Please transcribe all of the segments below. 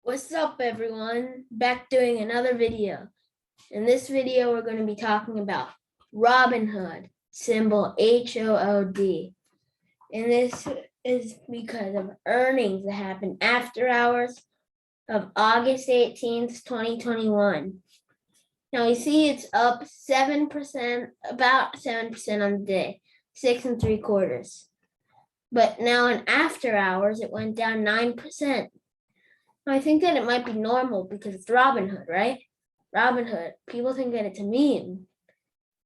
What's up, everyone? Back doing another video. In this video, we're going to be talking about Robinhood, symbol HOOD. And this is because of earnings that happened after hours of August 18th, 2021. Now you see it's up 7%, about 7% on the day, 6 3/4. But now in after hours, it went down 9%. I think that it might be normal because it's Robinhood, right? Robinhood. People think that it's a meme,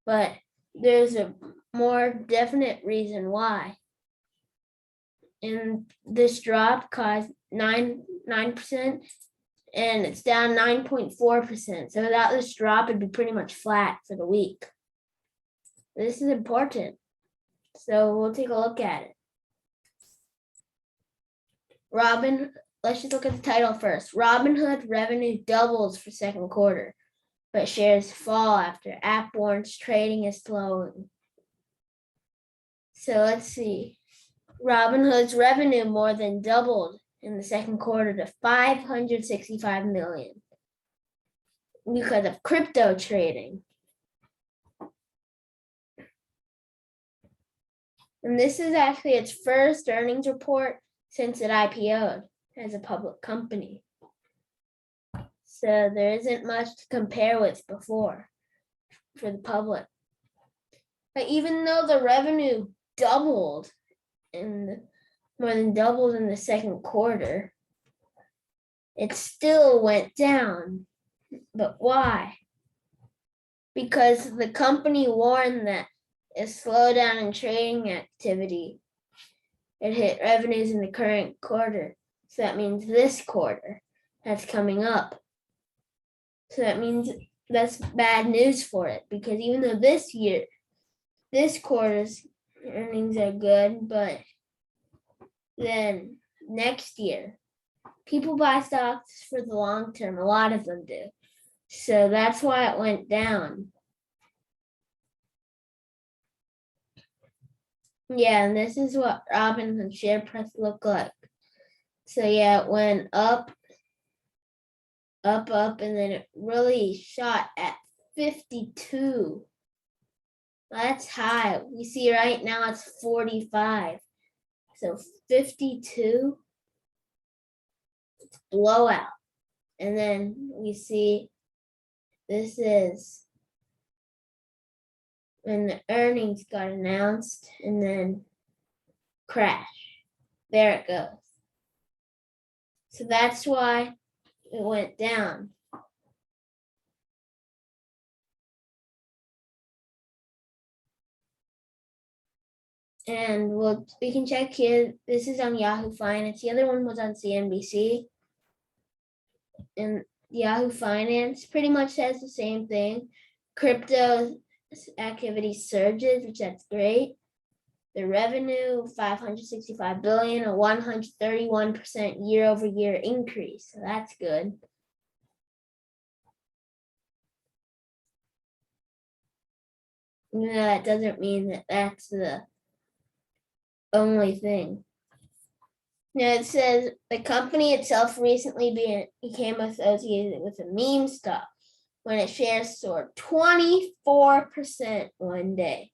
but there's a more definite reason why. And this drop caused 9%, and it's down 9.4%. So without this drop, it'd be pretty much flat for the week. This is important. So we'll take a look at it. Let's just look at the title first. Robinhood revenue doubles for second quarter, but shares fall after app warns trading is slowing. So let's see. Robinhood's revenue more than doubled in the second quarter to $565 million because of crypto trading. And this is actually its first earnings report since it IPO'd as a public company. So there isn't much to compare with before for the public. But even though the revenue doubled more than doubled in the second quarter, it still went down. But why? Because the company warned that a slowdown in trading activity, it hit revenues in the current quarter. So that means this quarter that's coming up. So that means that's bad news for it, because even though this quarter's earnings are good, but then next year, people buy stocks for the long term. A lot of them do. So that's why it went down. Yeah, and this is what Robinhood share price looked like. So yeah, it went up, and then it really shot at 52. That's high. We see right now it's 45. So 52, it's blowout. And then we see this is when the earnings got announced and then crash. There it goes. So that's why it went down. And we can check here. This is on Yahoo Finance. The other one was on CNBC. And Yahoo Finance pretty much says the same thing. Crypto activity surges, which that's great. The revenue, $565 billion, a 131% year-over-year increase. So that's good. That doesn't mean that that's the only thing. Now it says the company itself recently became associated with a meme stock when its shares soared 24% one day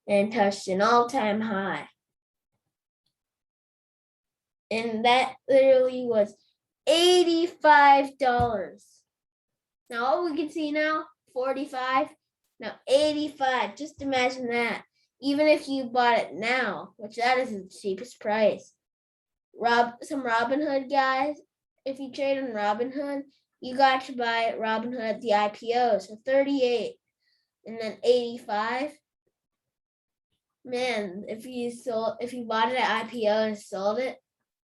and touched an all-time high. And that literally was $85. Now all we can see now, 45, now 85. Just imagine that. Even if you bought it now, which that is the cheapest price. Some Robinhood guys, if you trade on Robinhood, you got to buy Robinhood at the IPO, so 38 and then 85. Man, if you bought it at IPO and sold it,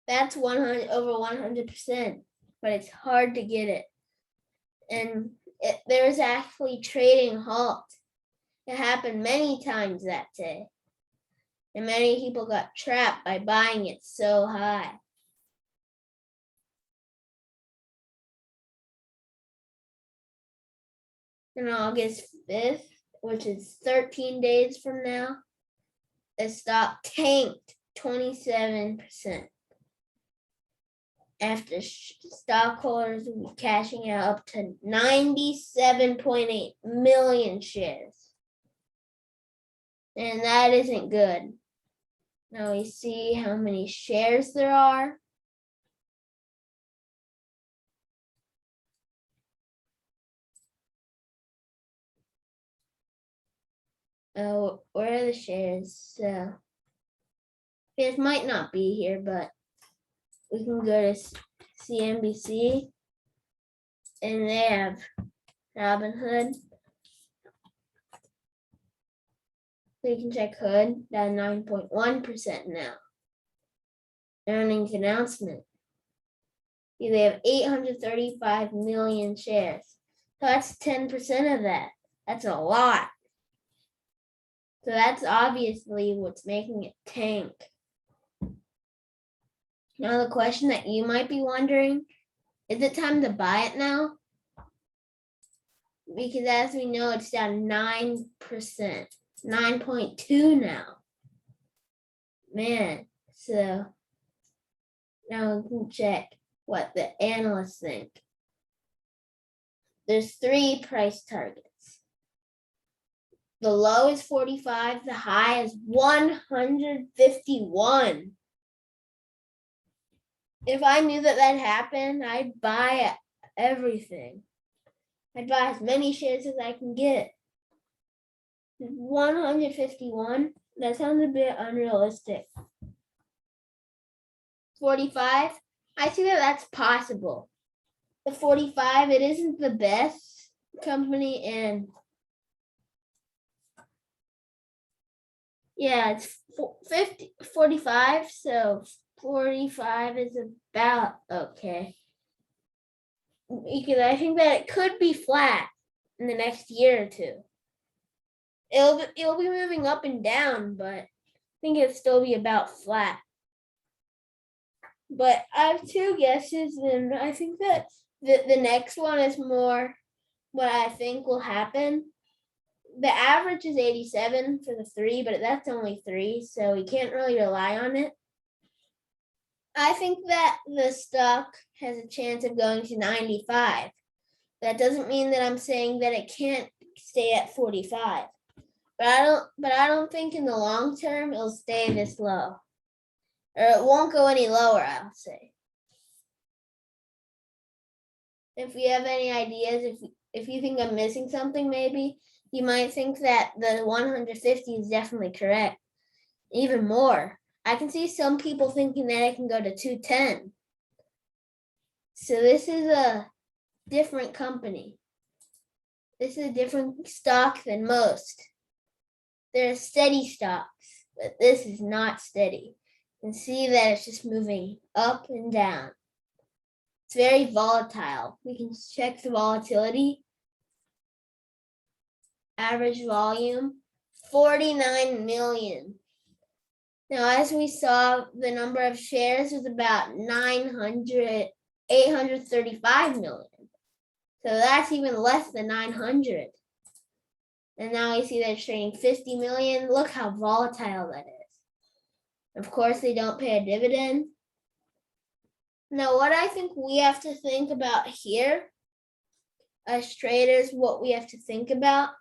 that's over 100%. But it's hard to get it, and there was actually trading halt. It happened many times that day, and many people got trapped by buying it so high. On August 5th, which is 13 days from now, the stock tanked 27%. after stockholders will be cashing out up to 97.8 million shares. And that isn't good. Now we see how many shares there are. Oh, where are the shares? So it might not be here, but we can go to CNBC, and they have Robinhood. So you can check Hood, down 9.1% now. Earnings announcement. They have 835 million shares. So that's 10% of that. That's a lot. So that's obviously what's making it tank. Now the question that you might be wondering, is it time to buy it now? Because as we know, it's down 9%, 9.2 now. Man, so now we can check what the analysts think. There's 3 price targets. The low is 45, the high is 151. If I knew that happened, I'd buy everything. I'd buy as many shares as I can get. 151, that sounds a bit unrealistic. 45, I see that that's possible. The 45, it isn't the best company, and yeah, it's 45, so 45 is about okay. Because I think that it could be flat in the next year or two. It'll be moving up and down, but I think it'll still be about flat. But I have 2 guesses, and I think that the next one is more what I think will happen. The average is 87 for the 3, but that's only 3, so we can't really rely on it. I think that the stock has a chance of going to 95. That doesn't mean that I'm saying that it can't stay at 45. But I don't think in the long term it'll stay this low. Or it won't go any lower, I'll say. If you have any ideas, if you think I'm missing something, maybe you might think that the 150 is definitely correct. Even more. I can see some people thinking that it can go to 210. So this is a different company. This is a different stock than most. They're steady stocks, but this is not steady. You can see that it's just moving up and down. It's very volatile. We can check the volatility. Average volume, 49 million. Now, as we saw, the number of shares was about 835 million. So that's even less than 900. And now we see that it's trading 50 million. Look how volatile that is. Of course, they don't pay a dividend. Now, what I think we have to think about here, as traders, what we have to think about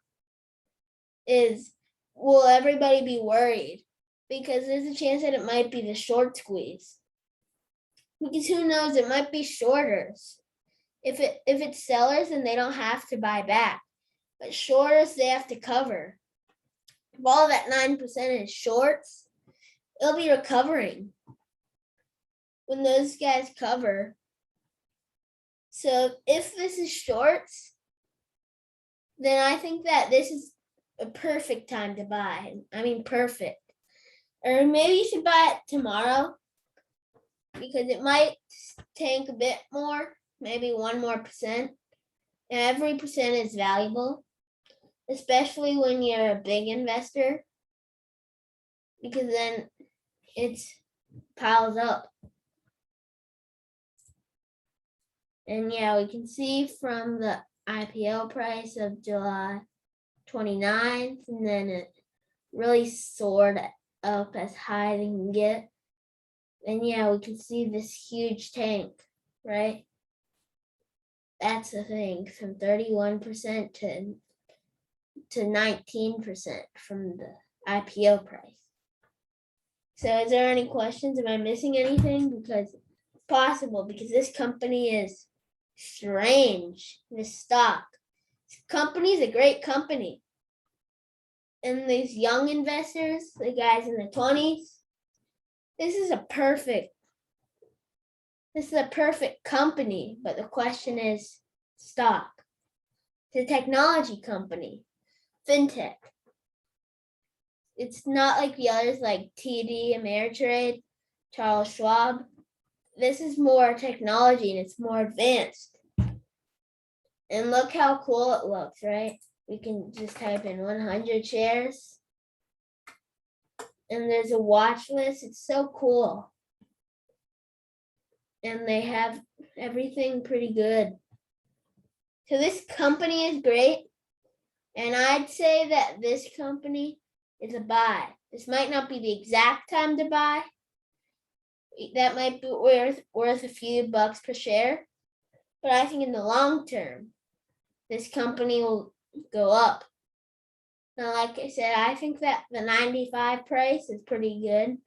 is, will everybody be worried? Because there's a chance that it might be the short squeeze. Because who knows, it might be shorters. If it's sellers, then they don't have to buy back. But shorters, they have to cover. If all that 9% is shorts, it'll be recovering when those guys cover. So if this is shorts, then I think that this is a perfect time to buy. I mean, perfect. Or maybe you should buy it tomorrow, because it might tank a bit more, maybe 1% more. And every percent is valuable, especially when you're a big investor, because then it piles up. And yeah, we can see from the IPO price of July 29th, and then it really soared up as high as it can get. And yeah, we can see this huge tank, right? That's the thing, from 31% to 19% from the IPO price. So is there any questions? Am I missing anything? Because it's possible, because this company is strange. This stock. This company is a great company. And these young investors, the guys in the 20s, this is a perfect company, but the question is stock. It's a technology company, fintech. It's not like the others like TD, Ameritrade, Charles Schwab. This is more technology and it's more advanced. And look how cool it looks, right? We can just type in 100 shares. And there's a watch list. It's so cool. And they have everything pretty good. So this company is great. And I'd say that this company is a buy. This might not be the exact time to buy. That might be worth a few bucks per share. But I think in the long term, this company will go up. Now, like I said, I think that the 95 price is pretty good.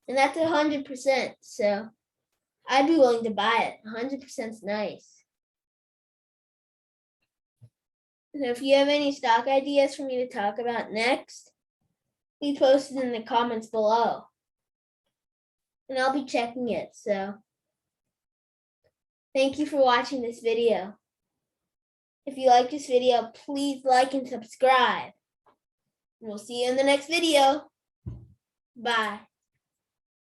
And that's 100%. So I'd be willing to buy it. 100% is nice. So if you have any stock ideas for me to talk about next, please post it in the comments below. And I'll be checking it. So thank you for watching this video. If you like this video, please like and subscribe. And we'll see you in the next video. Bye.